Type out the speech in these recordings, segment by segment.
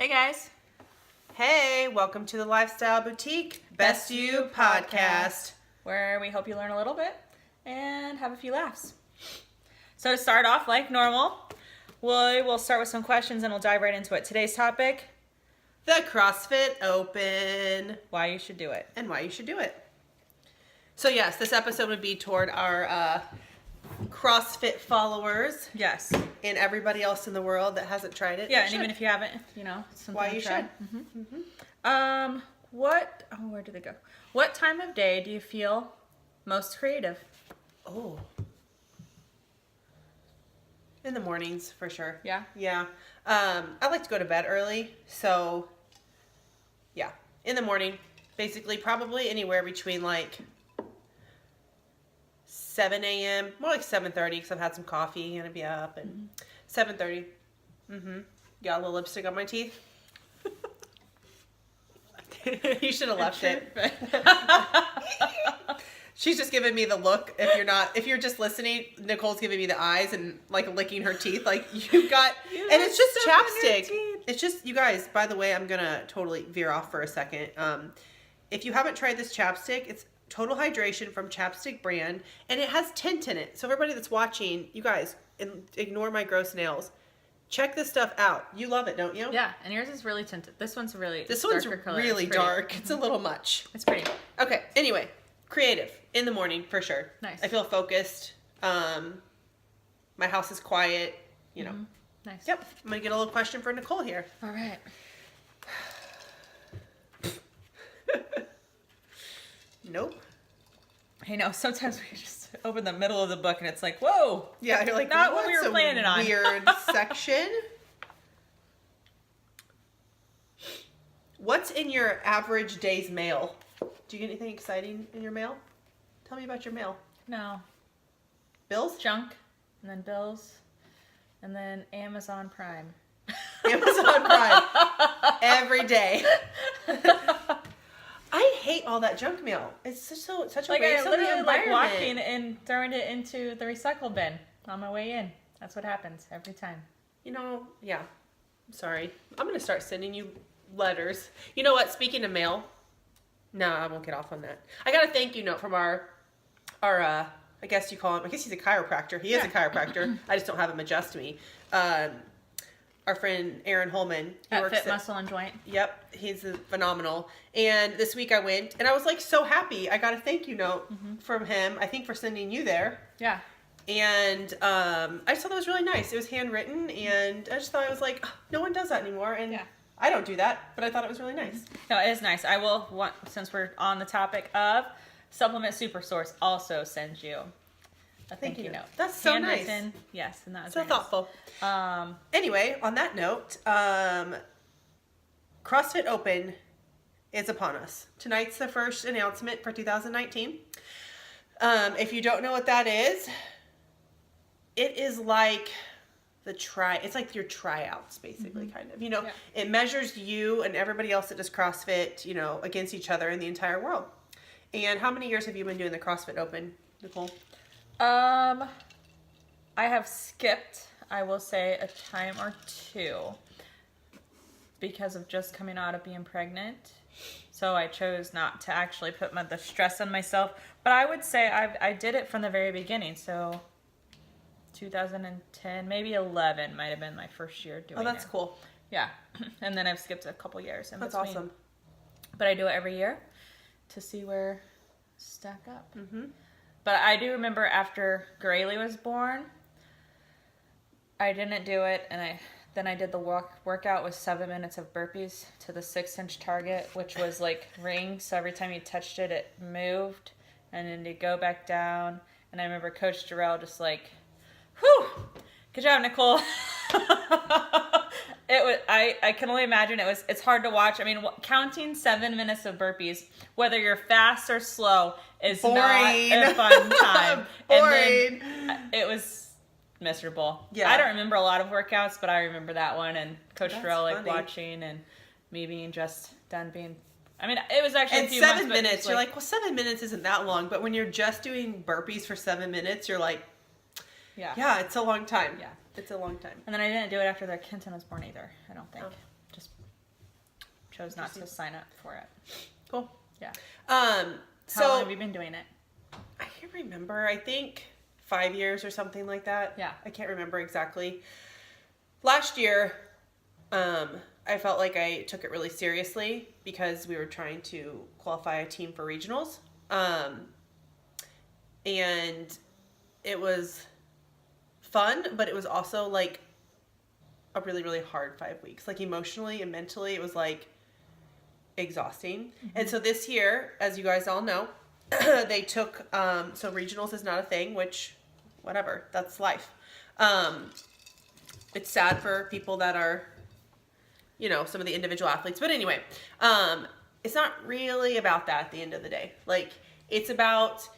Hey guys. Hey, welcome to the Lifestyle Boutique Best You podcast. Where we hope you learn a little bit and have a few laughs. So to start off like normal, we'll start with some questions and we'll dive right into it. Today's topic, The CrossFit Open. why you should do it. And why you should do it. So yes, this episode would be toward our CrossFit followers. Yes. And everybody else in the world that hasn't tried it. Yeah, and even if you haven't, something why to you try. should. Where did they go? What time of day do you feel most creative? Oh. In the mornings, for sure. Yeah? Yeah. I like to go to bed early, so yeah. In the morning, basically probably anywhere between like 7 a.m., more like 7:30 because I've had some coffee and I'd be up, and 7:30. Got a little lipstick on my teeth. You should have left it. She's just giving me the look. If you're just listening, Nicole's giving me the eyes and like licking her teeth. Like and it's just chapstick. It's just, you guys, by the way, I'm going to totally veer off for a second. If you haven't tried this chapstick, it's Total Hydration from Chapstick brand, and it has tint in it. So everybody that's watching, you guys, ignore my gross nails. Check this stuff out. You love it, don't you? Yeah, and yours is really tinted. This one's really really dark. It's a little much. It's pretty. Okay, anyway, creative in the morning for sure. Nice. I feel focused. My house is quiet, Nice. Yep. I'm going to get a little question for Nicole here. All right. Nope. I know, sometimes we just open the middle of the book and it's like, whoa. Yeah, you're like, not what we were planning on. Weird section. What's in your average day's mail? Do you get anything exciting in your mail? Tell me about your mail. No. Bills? Junk, and then bills, and then Amazon Prime. Amazon Prime. Every day. I hate all that junk mail. It's such a waste of the I literally like environment. walking and throwing it into the recycle bin on my way in. That's what happens every time. Yeah. I'm sorry. I'm going to start sending you letters. You know what? Speaking of mail, no, I won't get off on that. I got a thank you note from our I guess you call him, I guess he's a chiropractor. He is a chiropractor. I just don't have him adjust me. Our friend Aaron Holman. At Fit Muscle and Joint. Yep, he's phenomenal. And this week I went, and I was like so happy. I got a thank you note from him, I think for sending you there. Yeah. And I just thought that was really nice. It was handwritten, and I just thought, I was like, oh, no one does that anymore. And I don't do that, but I thought it was really nice. No, it is nice. I will want, since we're on the topic of Supplement Supersource, also send you a thank you note. That's so nice. Yes, and that was so thoughtful. Nice. Anyway, on that note, CrossFit Open is upon us. Tonight's the first announcement for 2019. If you don't know what that is, it is like it's like your tryouts, basically, kind of. It measures you and everybody else that does CrossFit, against each other in the entire world. And how many years have you been doing the CrossFit Open, Nicole? I have skipped, I will say, a time or two because of just coming out of being pregnant. So I chose not to actually put the stress on myself. But I would say I did it from the very beginning. So 2010, maybe 11 might have been my first year doing it. Oh, that's cool. Yeah. And then I've skipped a couple years in between. That's awesome. But I do it every year to see where stack up. But I do remember after Grayley was born, I didn't do it, and then I did the workout with 7 minutes of burpees to the 6-inch target, which was like rings. So every time you touched it, it moved, and then you go back down. And I remember Coach Jarrell just like, "Whew, good job, Nicole." It was. I can only imagine it's hard to watch. I mean, counting 7 minutes of burpees, whether you're fast or slow, is boring. Not a fun time. Boring. And then it was miserable. Yeah. I don't remember a lot of workouts, but I remember that one and Coach Jarrell like funny. watching and me being just done being. I mean, it was actually and a few 7 months, minutes. You're like, well, 7 minutes isn't that long, but when you're just doing burpees for 7 minutes, you're like, yeah, it's a long time. Yeah. It's a long time. And then I didn't do it after their Kenton was born either, I don't think. Oh. just chose not to sign up for it. Cool. Yeah. How long have you been doing it? I can't remember. I think 5 years or something like that. Yeah. I can't remember exactly. Last year, I felt like I took it really seriously because we were trying to qualify a team for regionals. And it was fun, but it was also like a really, really hard 5 weeks. Like emotionally and mentally, it was like exhausting. And so this year, as you guys all know, they took, so regionals is not a thing, which, whatever, that's life. It's sad for people that are, you know, some of the individual athletes. But anyway, it's not really about that at the end of the day. Like, it's about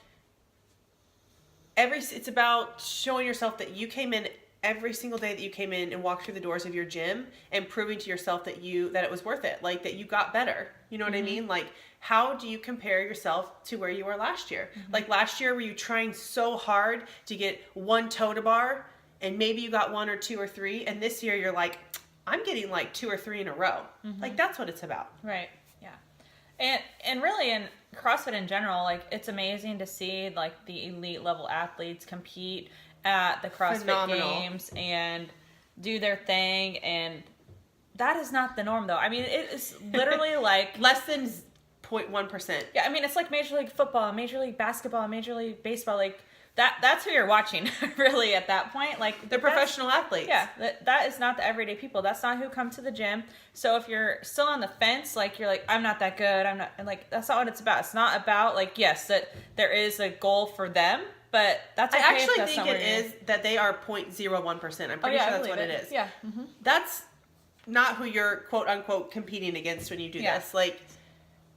showing yourself that you came in every single day that you came in and walked through the doors of your gym and proving to yourself that it was worth it. Like, that you got better. You know what I mean? Like, how do you compare yourself to where you were last year? Like, last year, were you trying so hard to get one toe to bar and maybe you got 1 or 2 or 3, and this year you're like, I'm getting like 2 or 3 in a row. Like, that's what it's about. Right. Yeah. And really in CrossFit in general, like, it's amazing to see like the elite level athletes compete at the CrossFit Phenomenal. Games and do their thing, and that is not the norm though. I mean, it is literally like Less than 0.1%. yeah, I mean, it's like Major League Football, Major League Basketball, Major League Baseball, like that's who you're watching really at that point. Like, They're professional athletes. Yeah, that is not the everyday people. That's not who come to the gym. So if you're still on the fence, like, you're like, I'm not that good, I'm not, and like, that's not what it's about. It's not about like, yes, that there is a goal for them, but that's okay. I if actually that's think not it where you're- is that they are 0.01%. I'm pretty yeah, sure I that's what believe it is. Yeah. That's not who you're quote unquote competing against when you do Yeah. this. Like,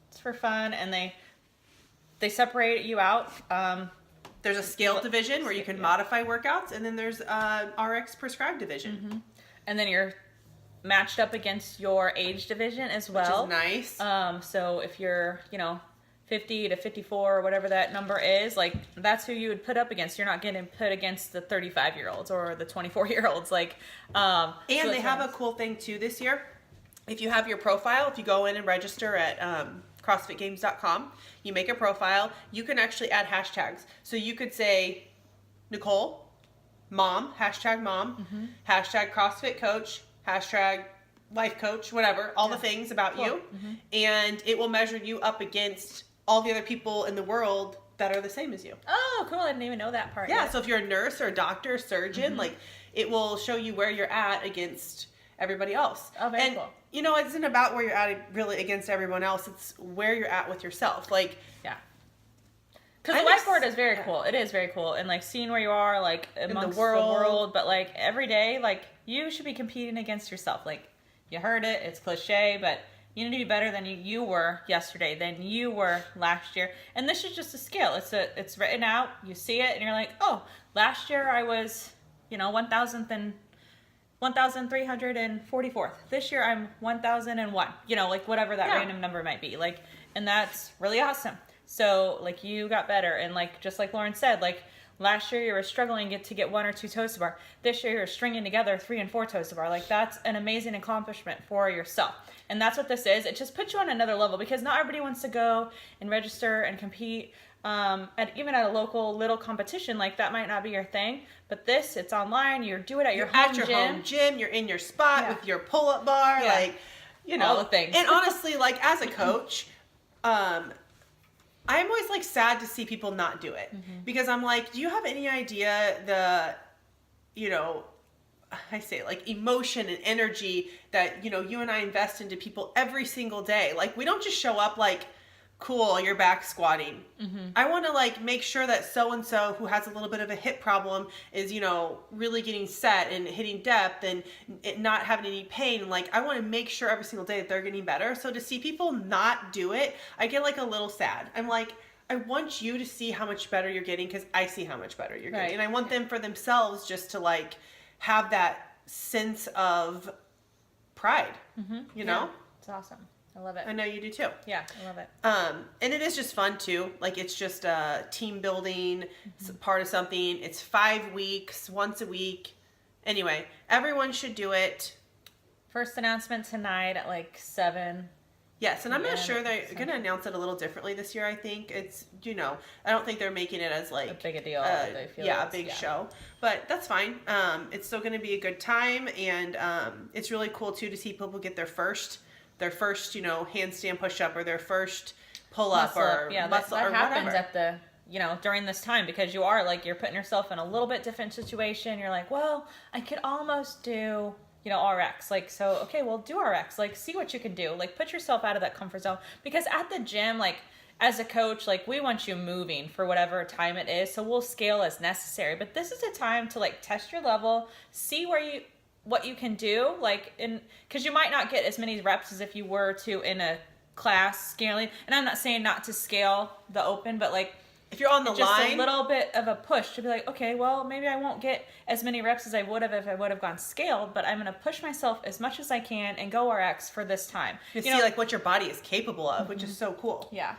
It's for fun, and they separate you out. there's a scaled division where you can modify workouts, and then there's RX prescribed division. And then you're matched up against your age division as well. Which is nice. So if you're, 50 to 54 or whatever that number is, like, that's who you would put up against. You're not getting put against the 35-year-olds or the 24-year-olds. Like, And so they it's have nice. a cool thing too this year. If you have your profile, if you go in and register at CrossFitGames.com, you make a profile, you can actually add hashtags. So you could say Nicole, mom, hashtag CrossFit coach, hashtag life coach, whatever, all the things about you. And it will measure you up against all the other people in the world that are the same as you. Oh, cool. I didn't even know that part. Yeah, yet. so if you're a nurse or a doctor, surgeon, like, it will show you where you're at against everybody else. Oh, very and, cool. It isn't about where you're at really against everyone else. It's where you're at with yourself. Like, Yeah. Because the whiteboard is very cool. It is very cool. And, like, seeing where you are, like, amongst the world. But, like, every day, like, you should be competing against yourself. Like, you heard it. It's cliche, but you need to be better than you were yesterday, than you were last year. And this is just a scale. It's written out. You see it, and you're like, oh, last year I was, 1,000th and 1,344th. This year I'm 1,001. Like, whatever that random number might be. Like, and that's really awesome. So, like, you got better. And, like, just like Lauren said, like, last year you were struggling to get 1 or 2 toes to bar. This year you're stringing together 3 and 4 toes to bar. Like, that's an amazing accomplishment for yourself. And that's what this is. It just puts you on another level, because not everybody wants to go and register and compete. Even at a local little competition, like, that might not be your thing. But this, it's online. You do it at your home gym. home gym. You're in your spot with your pull-up bar. Yeah. Like, all the things. And honestly, like, as a coach, I'm always, like, sad to see people not do it. Because I'm like, do you have any idea I say, like, emotion and energy that, you and I invest into people every single day? Like, we don't just show up like, cool, you're back squatting. I want to, like, make sure that so-and-so who has a little bit of a hip problem is, really getting set and hitting depth and not having any pain. Like, I want to make sure every single day that they're getting better. So to see people not do it, I get, like, a little sad. I'm like, I want you to see how much better you're getting, because I see how much better you're getting. And I want them for themselves just to, like, have that sense of pride, Yeah. It's awesome. I love it. I know you do too. Yeah, I love it. And it is just fun too. Like, it's just team building, it's part of something. It's 5 weeks, once a week. Anyway, everyone should do it. First announcement tonight at like 7. Yes, and I'm not sure they're Central. going to announce it a little differently this year. I think it's, I don't think they're making it as like A big a deal. They feel a big show, but that's fine. It's still going to be a good time, and it's really cool too to see people get their first, handstand push up or their first pull up or muscle that or happens whatever. at the during this time, because you are like, you're putting yourself in a little bit different situation. You're like, well, I could almost do RX. Like, so, okay, well, do RX. Like, see what you can do. Like, put yourself out of that comfort zone. Because at the gym, like, as a coach, like, we want you moving for whatever time it is. So we'll scale as necessary. But this is a time to, like, test your level, see what you can do. Like, because you might not get as many reps as if you were to in a class scaling. And I'm not saying not to scale the open, but, like, If you're on the just line, a little bit of a push to be like, okay, well, maybe I won't get as many reps as I would have if I would have gone scaled, but I'm going to push myself as much as I can and go RX for this time. you see like what your body is capable of, which is so cool. Yeah,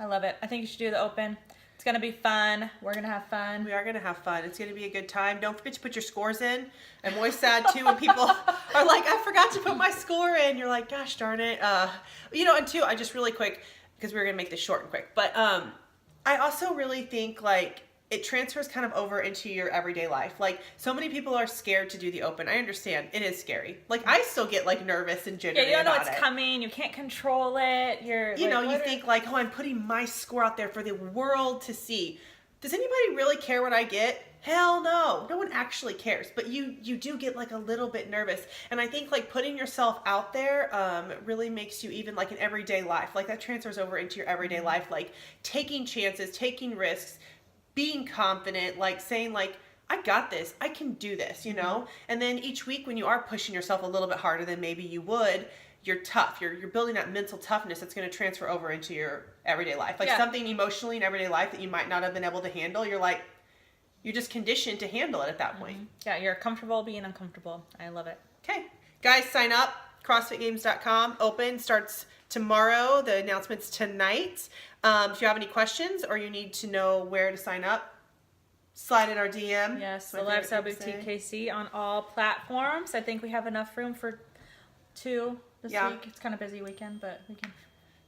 I love it. I think you should do the open. It's going to be fun. We're going to have fun. We are going to have fun. It's going to be a good time. Don't forget to put your scores in. I'm always sad too when people are like, I forgot to put my score in. You're like, gosh darn it. And two, I just really quick, because we're going to make this short and quick, but I also really think like it transfers kind of over into your everyday life. Like, so many people are scared to do the open. I understand. It is scary. Like, I still get like nervous and jittery Yeah, you don't know about it's it. coming. You can't control it. You think like, oh, I'm putting my score out there for the world to see. Does anybody really care what I get? Hell no. No one actually cares. But you do get like a little bit nervous. And I think like putting yourself out there really makes you even like an everyday life. Like that transfers over into your everyday life. Like taking chances, taking risks, being confident, like saying like, I got this. I can do this, And then each week when you are pushing yourself a little bit harder than maybe you would, you're tough. You're building that mental toughness that's going to transfer over into your everyday life. Like something emotionally in everyday life that you might not have been able to handle. You're just conditioned to handle it at that point. Yeah, you're comfortable being uncomfortable. I love it. Okay. Guys, sign up. CrossFitGames.com. Open starts tomorrow. The announcement's tonight. If you have any questions or you need to know where to sign up, slide in our DM. Yes, the Lifestyle Boutique KC on all platforms. I think we have enough room for 2 this week. It's kind of busy weekend, but we can.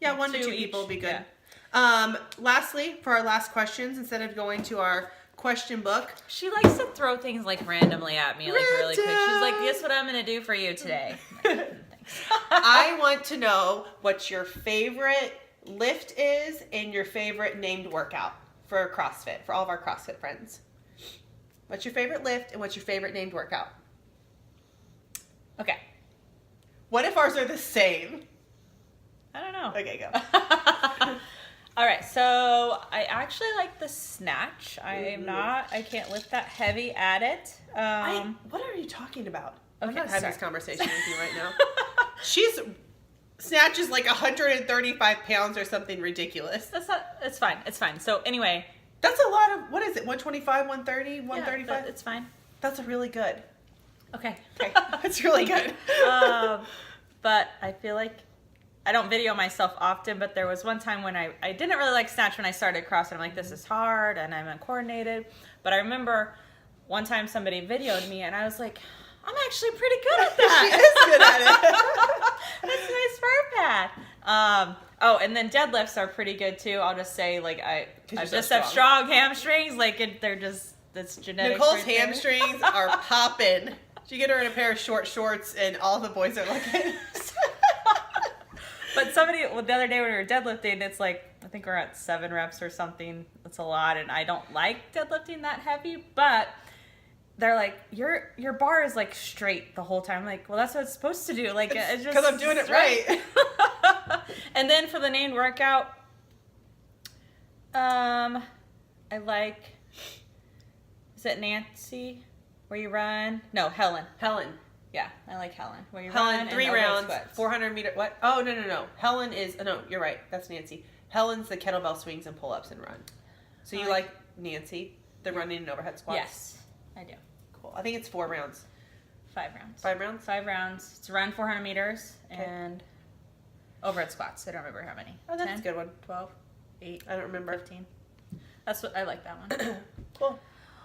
Yeah, 1 to 2 people will be good. Yeah. Lastly, for our last questions, instead of going to our question book. She likes to throw things like randomly at me, like really quick. She's like, guess what I'm going to do for you today? Thanks. I want to know what your favorite lift is and your favorite named workout for CrossFit, for all of our CrossFit friends. What's your favorite lift and what's your favorite named workout? Okay. What if ours are the same? I don't know. Okay, go. All right, so I actually like the snatch. I can't lift that heavy at it. What are you talking about? Okay, I'm not having this conversation with you right now. Snatches like 135 pounds or something ridiculous. It's fine. It's fine. So anyway. That's a lot of, what is it, 125, 130, 135? Yeah, it's fine. That's really good. Okay. That's really good. But I feel like I don't video myself often, but there was one time when I didn't really like snatch when I started CrossFit. I'm like, this is hard and I'm uncoordinated. But I remember one time somebody videoed me and I was like, I'm actually pretty good at that. She is good at it. That's a nice fur pad. And then deadlifts are pretty good too. I'll just say, like, I just have strong hamstrings. Like, that's genetics. Nicole's hamstrings are popping. You get her in a pair of short shorts and all the boys are looking. But the other day when we were deadlifting, it's like, I think we're at 7 reps or something. That's a lot, and I don't like deadlifting that heavy, but they're like, your bar is like straight the whole time. I'm like, well, that's what it's supposed to do. Like, it's just because I'm doing it right. And then for the named workout, I like, is it Nancy? Where you run? No, Helen. Yeah, I like Helen. Where you run 3 rounds, 400 meter. What? Oh, no. Helen is, no, you're right. That's Nancy. Helen's the kettlebell swings and pull-ups and run. So you like Nancy, the running and overhead squats? Yes, I do. Cool. I think it's 4 rounds. 5 rounds. 5 rounds? 5 rounds. It's run 400 meters and overhead squats. I don't remember how many. Oh, that's 10, a good one. 12, 8. I don't remember. 15. That's what I like that one. Cool.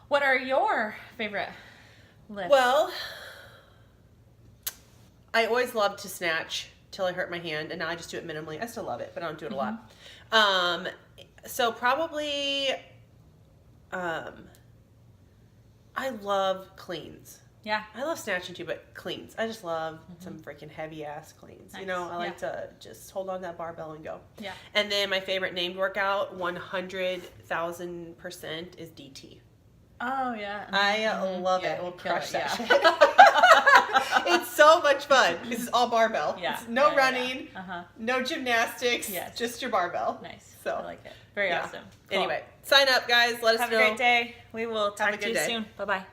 What are your favorite lifts? Well, I always loved to snatch till I hurt my hand, and now I just do it minimally. I still love it, but I don't do it a lot. So probably, I love cleans. Yeah. I love snatching too, but cleans. I just love some freaking heavy ass cleans. Nice. You know, I like to just hold on to that barbell and go. Yeah. And then my favorite named workout, 100,000% is DT. Oh, yeah. I love Yeah, it. We'll kill crush it, that yeah. shit. It's so much fun. This is all barbell. Yeah. It's no Yeah, running, Uh-huh. no gymnastics, Yes. just your barbell. Nice. So, I like it. Very yeah. awesome. Cool. Anyway, sign up, guys. Let us Have know. a great day. We will Have a talk to good you day. soon. Bye-bye.